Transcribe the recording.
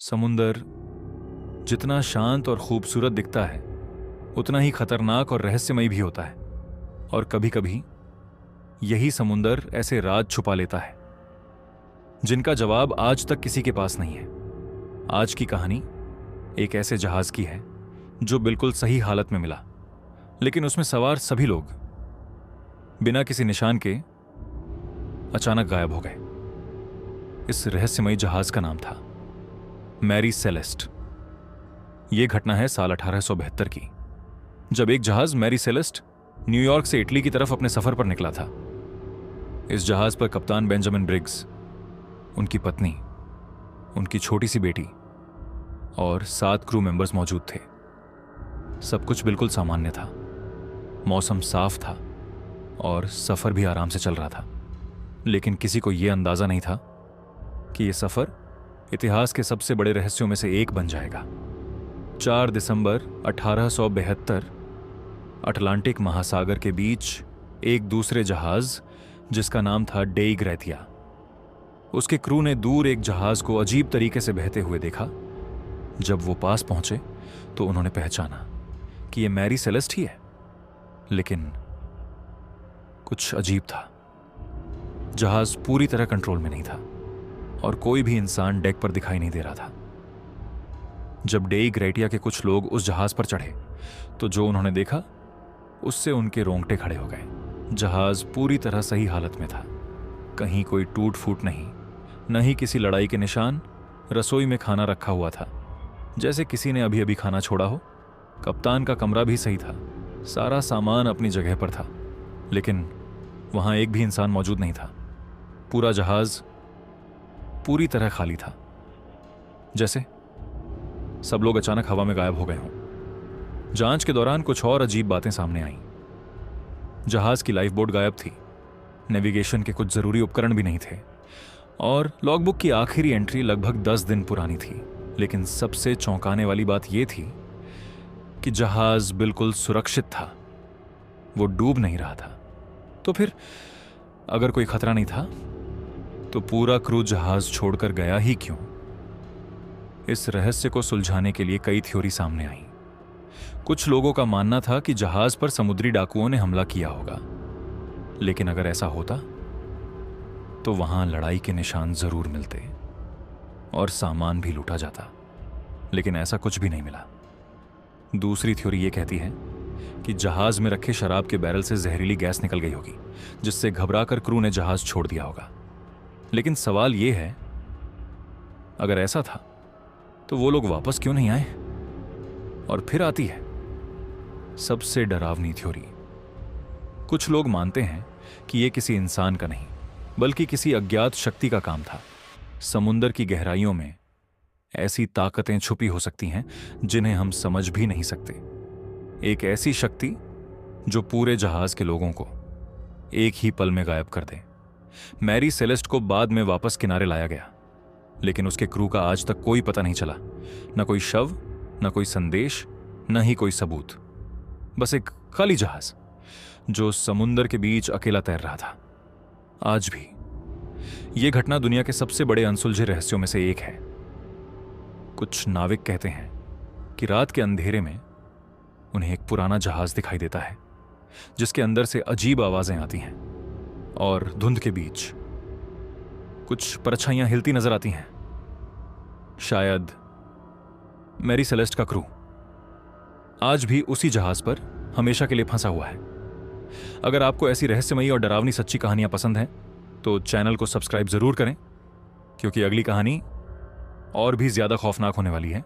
समुंदर जितना शांत और खूबसूरत दिखता है उतना ही खतरनाक और रहस्यमयी भी होता है। और कभी कभी यही समुंदर ऐसे राज छुपा लेता है जिनका जवाब आज तक किसी के पास नहीं है। आज की कहानी एक ऐसे जहाज की है जो बिल्कुल सही हालत में मिला, लेकिन उसमें सवार सभी लोग बिना किसी निशान के अचानक गायब हो गए। इस रहस्यमयी जहाज का नाम था मैरी सेलेस्ट। यह घटना है साल 1872 की, जब एक जहाज मैरी सेलेस्ट न्यूयॉर्क से इटली की तरफ अपने सफर पर निकला था। इस जहाज पर कप्तान बेंजामिन ब्रिग्स, उनकी पत्नी, उनकी छोटी सी बेटी और 7 क्रू मेंबर्स मौजूद थे। सब कुछ बिल्कुल सामान्य था। मौसम साफ था और सफर भी आराम से चल रहा था, लेकिन किसी को यह अंदाजा नहीं था कि यह सफर इतिहास के सबसे बड़े रहस्यों में से एक बन जाएगा। 4 दिसंबर 1872 अटलांटिक महासागर के बीच एक दूसरे जहाज जिसका नाम था डेई ग्रैथिया, उसके क्रू ने दूर एक जहाज को अजीब तरीके से बहते हुए देखा। जब वो पास पहुंचे तो उन्होंने पहचाना कि यह मैरी सेलेस्ट ही है, लेकिन कुछ अजीब था। जहाज पूरी तरह कंट्रोल में नहीं था और कोई भी इंसान डेक पर दिखाई नहीं दे रहा था। जब डेई ग्रैटिया के कुछ लोग उस जहाज पर चढ़े तो जो उन्होंने देखा उससे उनके रोंगटे खड़े हो गए। जहाज पूरी तरह सही हालत में था, कहीं कोई टूट फूट नहीं, न ही किसी लड़ाई के निशान। रसोई में खाना रखा हुआ था जैसे किसी ने अभी अभी खाना छोड़ा हो। कप्तान का कमरा भी सही था, सारा सामान अपनी जगह पर था, लेकिन वहां एक भी इंसान मौजूद नहीं था। पूरा जहाज पूरी तरह खाली था, जैसे सब लोग अचानक हवा में गायब हो गए हों। जांच के दौरान कुछ और अजीब बातें सामने आईं। जहाज की लाइफ बोट गायब थी, नेविगेशन के कुछ जरूरी उपकरण भी नहीं थे और लॉगबुक की आखिरी एंट्री लगभग 10 दिन पुरानी थी। लेकिन सबसे चौंकाने वाली बात यह थी कि जहाज बिल्कुल सुरक्षित था, वो डूब नहीं रहा था। तो फिर अगर कोई खतरा नहीं था तो पूरा क्रू जहाज छोड़कर गया ही क्यों? इस रहस्य को सुलझाने के लिए कई थ्योरी सामने आई। कुछ लोगों का मानना था कि जहाज पर समुद्री डाकुओं ने हमला किया होगा, लेकिन अगर ऐसा होता तो वहां लड़ाई के निशान जरूर मिलते और सामान भी लूटा जाता, लेकिन ऐसा कुछ भी नहीं मिला। दूसरी थ्योरी यह कहती है कि जहाज में रखे शराब के बैरल से जहरीली गैस निकल गई होगी, जिससे घबराकर क्रू ने जहाज छोड़ दिया होगा। लेकिन सवाल यह है, अगर ऐसा था तो वो लोग वापस क्यों नहीं आए? और फिर आती है सबसे डरावनी थ्योरी। कुछ लोग मानते हैं कि यह किसी इंसान का नहीं बल्कि किसी अज्ञात शक्ति का काम था। समुंदर की गहराइयों में ऐसी ताकतें छुपी हो सकती हैं जिन्हें हम समझ भी नहीं सकते। एक ऐसी शक्ति जो पूरे जहाज के लोगों को एक ही पल में गायब कर दे। मैरी सेलेस्ट को बाद में वापस किनारे लाया गया, लेकिन उसके क्रू का आज तक कोई पता नहीं चला। न कोई शव, न कोई संदेश, न ही कोई सबूत। बस एक खाली जहाज जो समुंदर के बीच अकेला तैर रहा था। आज भी यह घटना दुनिया के सबसे बड़े अनसुलझे रहस्यों में से एक है। कुछ नाविक कहते हैं कि रात के अंधेरे में उन्हें एक पुराना जहाज दिखाई देता है जिसके अंदर से अजीब आवाजें आती हैं और धुंध के बीच कुछ परछाइयां हिलती नजर आती हैं। शायद मैरी सेलेस्ट का क्रू आज भी उसी जहाज पर हमेशा के लिए फंसा हुआ है। अगर आपको ऐसी रहस्यमयी और डरावनी सच्ची कहानियां पसंद हैं तो चैनल को सब्सक्राइब जरूर करें, क्योंकि अगली कहानी और भी ज्यादा खौफनाक होने वाली है।